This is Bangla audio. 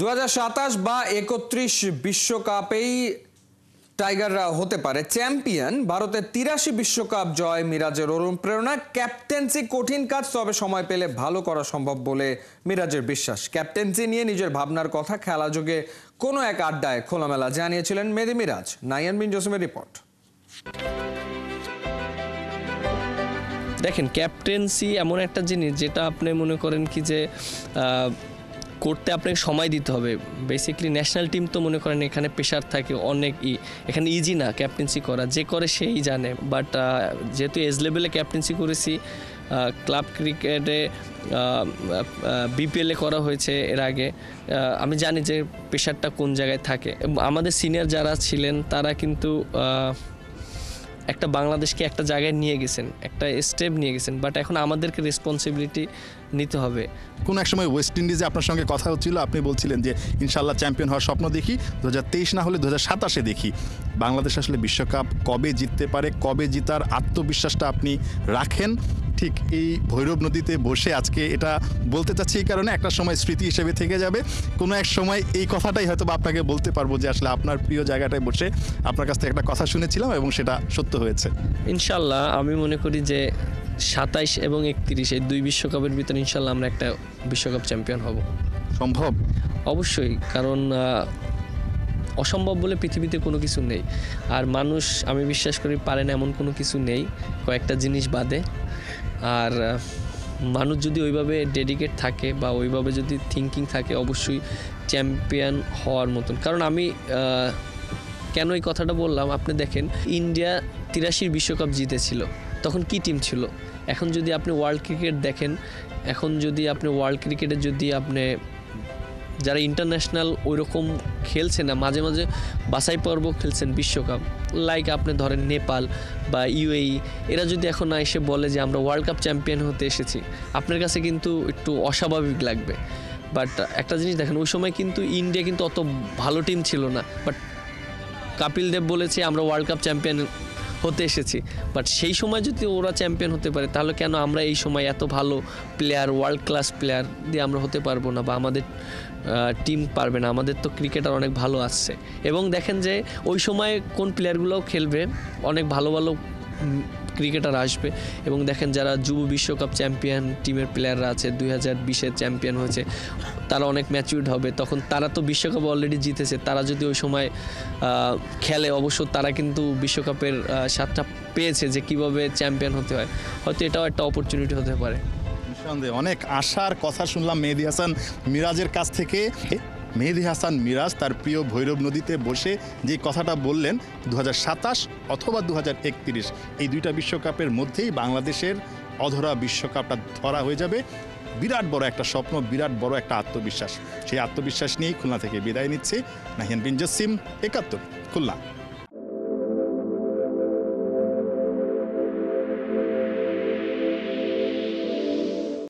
2027 বা 31 বিশ্বকাপেই টাইগাররা হতে পারে চ্যাম্পিয়ন। ভারতের 83 বিশ্বকাপ জয় মিরাজের অনুপ্রেরণা। ক্যাপ্টেন্সি কঠিন কাজ, তবে সময় পেলে ভালো করা সম্ভব বলে মিরাজের বিশ্বাস। ক্যাপ্টেন্সি নিয়ে নিজের ভাবনার কথা খেলাযোগে কোনো এক আড্ডায় খোলামেলা জানিয়েছিলেন মেহেদী মিরাজ। নাইয়ান বিন জসিমের রিপোর্ট। দেখেন, ক্যাপ্টেন্সি এমন একটা জিনিস যেটা আপনি মনে করেন কি যে করতে আপনাকে সময় দিতে হবে। বেসিক্যালি ন্যাশনাল টিম তো মনে করেন এখানে প্রেশার থাকে অনেক, এখানে ইজি না ক্যাপ্টেন্সি করা, যে করে সেই জানে। বাট যেহেতু এজ লেভেলে ক্যাপ্টেন্সি করেছি, ক্লাব ক্রিকেটে বিপিএলে করা হয়েছে এর আগে, আমি জানি যে প্রেশারটা কোন জায়গায় থাকে। আমাদের সিনিয়র যারা ছিলেন তারা কিন্তু একটা বাংলাদেশকে একটা জায়গায় নিয়ে গেছেন, একটা স্টেপ নিয়ে গেছেন। বাট এখন আমাদেরকে রেসপন্সিবিলিটি নিতে হবে। কোন এক সময় ওয়েস্ট ইন্ডিজে আপনার সঙ্গে কথা হচ্ছিল, আপনি বলছিলেন যে ইনশাল্লাহ চ্যাম্পিয়ন হওয়ার স্বপ্ন দেখি, 2023 না হলে 2027 দেখি। বাংলাদেশ আসলে বিশ্বকাপ কবে জিততে পারে, কবে জিতার আত্মবিশ্বাসটা আপনি রাখেন? ঠিক এই ভৈরব নদীতে বসে আজকে এটা বলতে চাচ্ছি এই কারণে, একটা সময় স্মৃতি হিসেবে থেকে যাবে। কোনো এক সময় এই কথাটাই হয়তো বা আপনাকে বলতে পারবো যে আসলে আপনার প্রিয় জায়গাটায় বসে আপনার কাছ থেকে একটা কথা শুনেছিলাম এবং সেটা সত্য হয়েছে। ইনশাল্লাহ আমি মনে করি যে 27 এবং 31 এই দুই বিশ্বকাপের ভিতরে ইনশাল্লাহ আমরা একটা বিশ্বকাপ চ্যাম্পিয়ন হব। সম্ভব? অবশ্যই, কারণ অসম্ভব বলে পৃথিবীতে কোনো কিছু নেই। আর মানুষ, আমি বিশ্বাস করি, পারে না এমন কোনো কিছু নেই, কয়েকটা জিনিস বাদে। আর মানুষ যদি ওইভাবে ডেডিকেট থাকে বা ওইভাবে যদি থিঙ্কিং থাকে, অবশ্যই চ্যাম্পিয়ন হওয়ার মতন। কারণ আমি কেন এই কথাটা বললাম, আপনি দেখেন ইন্ডিয়া 83 বিশ্বকাপ জিতেছিল, তখন কি টিম ছিল? এখন যদি আপনি ওয়ার্ল্ড ক্রিকেট দেখেন, এখন যদি আপনি ওয়ার্ল্ড ক্রিকেটে যদি আপনি যারা ইন্টারন্যাশনাল ওইরকম খেলছে না, মাঝে মাঝে বাছাই পর্ব খেলছেন বিশ্বকাপ, লাইক আপনি ধরেন নেপাল বা ইউএই, এরা যদি এখন না এসে বলে যে আমরা ওয়ার্ল্ড কাপ চ্যাম্পিয়ন হতে এসেছি, আপনার কাছে কিন্তু একটু অস্বাভাবিক লাগবে। বাট একটা জিনিস দেখেন, ওই সময় কিন্তু ইন্ডিয়া কিন্তু অত ভালো টিম ছিল না, বাট কপিল দেব বলেছে আমরা ওয়ার্ল্ড কাপ চ্যাম্পিয়ন হতে এসেছি। বাট সেই সময় যদি ওরা চ্যাম্পিয়ন হতে পারে, তাহলে কেন আমরা এই সময় এত ভালো প্লেয়ার, ওয়ার্ল্ড ক্লাস প্লেয়ার দিয়ে আমরা হতে পারবো না, বা আমাদের টিম পারবে না? আমাদের তো ক্রিকেটার অনেক ভালো আসছে। এবং দেখেন যে ওই সময় কোন প্লেয়ারগুলোও খেলবে, অনেক ভালো ভালো ক্রিকেটার আসবে। এবং দেখেন যারা যুব বিশ্বকাপ চ্যাম্পিয়ন টিমের প্লেয়াররা আছে, 2020-এর চ্যাম্পিয়ন হয়েছে, তারা অনেক ম্যাচিউরড হবে। তখন তারা তো বিশ্বকাপ অলরেডি জিতেছে, তারা যদি ওই সময় খেলে, অবশ্য তারা কিন্তু বিশ্বকাপের স্বাদটা পেয়েছে যে কীভাবে চ্যাম্পিয়ন হতে হয়। হয়তো এটাও একটা অপরচুনিটি হতে পারে। নিঃসন্দেহে অনেক আশার কথা শুনলাম মেহেদী হাসান মিরাজের কাছ থেকে। মেহেদী হাসান মিরাজ তার প্রিয় ভৈরব নদীতে বসে যে কথাটা বললেন, 2027 অথবা 2031 এই দুইটা বিশ্বকাপের মধ্যেই বাংলাদেশের অধরা বিশ্বকাপটা ধরা হয়ে যাবে। বিরাট বড় একটা স্বপ্ন, বিরাট বড় একটা আত্মবিশ্বাস। সেই আত্মবিশ্বাস নিয়েই খুলনা থেকে বিদায় নিচ্ছে নাহিয়ান বিন জসিম, 71 খুলনা।